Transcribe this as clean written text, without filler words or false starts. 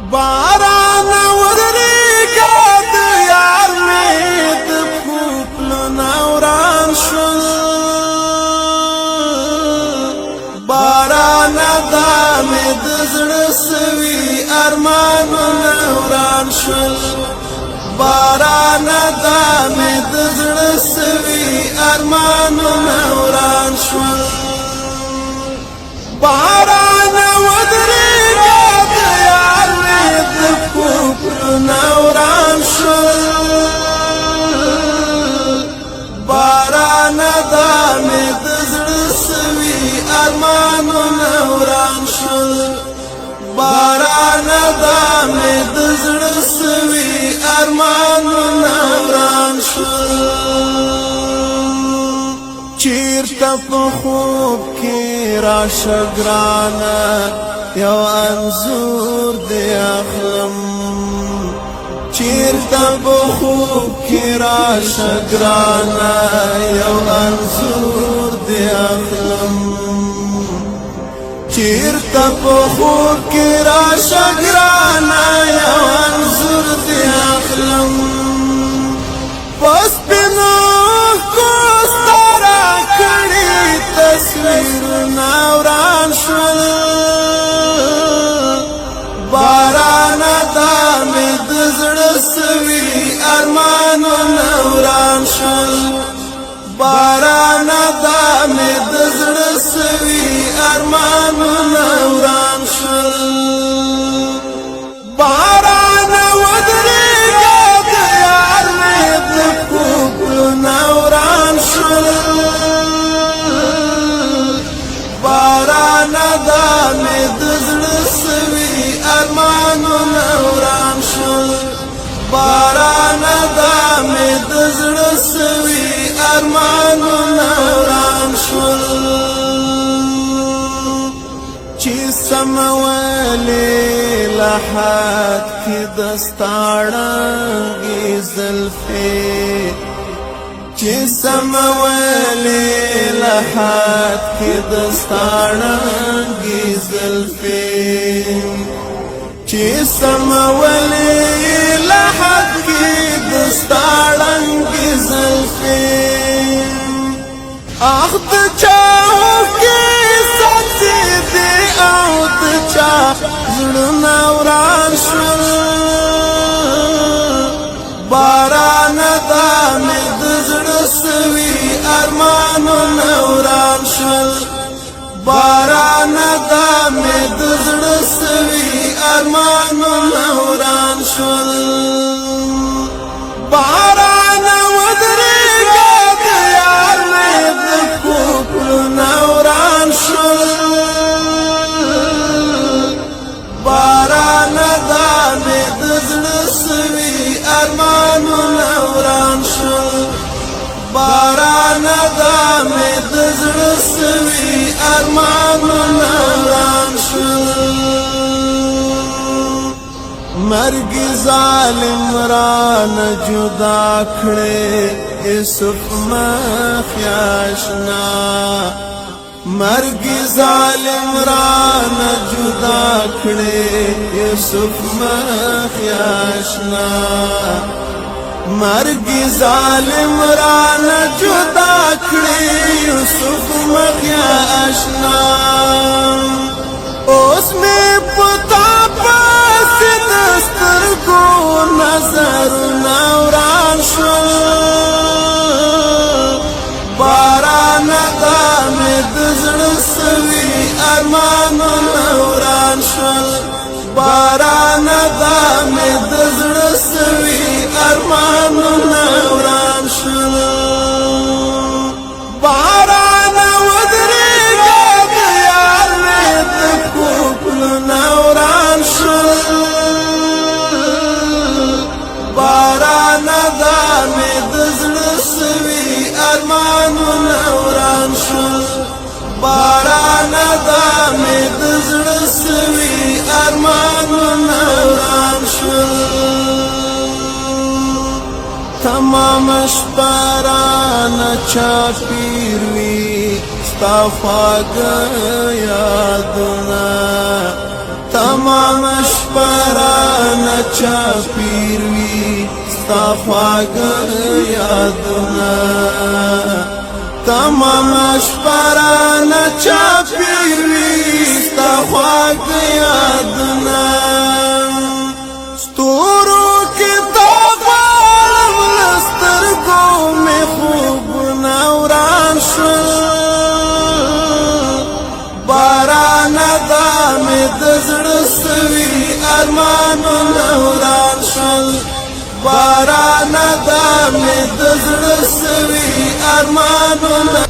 باران ودریگا دیار مید پوپل نوران شل باران دامد زرسوی ارمان نوران شل باران دامد زرسوی ارمان نوران شل باران ودریگا دیار مید پوپل نوران شل باران دامد زرسوی ارمان نوران شل باران دامد زرسوی ارمان نوران شل چیرته په خوب کې راشه ګرانه یو انځور دې اخلم چیرته په خوب کې راشه ګرانه یو انځور دې اخلم چیرته په خوب کې راشه ګرانه یو انځور دې اخلم پس بینو تصویرنا وران شول باران دامد زړه سوي ارمانونه وران شول باران دامد زړه سوي ارمانونه وران شول باران ودریږه د یار مې د پوپلونه وران شول باران دامد زړه سوي ارمانونه وران شول باران دامد زړه سوي ارمانونه وران شول چې سمولې لحد کې دستاړنګې زلفې چې سمولې لحد کې دستاړنګې زلفې چې سمولې لحد کې دستاړنګې زلفې اخ د چاو کې ساتي دې او د چا زړونه وران شول باران دامد زړه سوي ارمانونه وران شول باران دامد زړه سوي ارمانونه وران شول باران ودریږه د یار مې د پوپلونه وران شول باران دامد زړه سوي ارمانونه وران شول باران دامد زړه سوي ارمانونه وران شول مرګ ظالم رانه جدا کړې یوسف مخ آشنا مرګ ظالم رانه جدا کړې یوسف مخ آشنا مرګ ظالم رانه جدا کړې یوسف مخ آشنا اوس مې پتا پاس دسترګو نظر وران شول باران دامد زړه سوي ارمانونه وران شول باران دامد زړه سوي ارمانونه وران شول باران ودریږه د یار مې د پوپلونه وران شول باران دامد زړه سوي ارمانونه وران شول باران دامد زړه سوي ارمانونه وران شول تمام شپران چاپیر وی ستا خواږه یادونه تمام شپران چا پیر وی ستا خواږه یادونه تمام شپرانه چا پیر وی ستا خواږه یادونه ستورو کې تا غواړم له سترګو مې خوبونه وران شول بارانه دا مې د زړه سوي ارمانونه وران شول بارانه دا مې د زړه سوي ارمانونه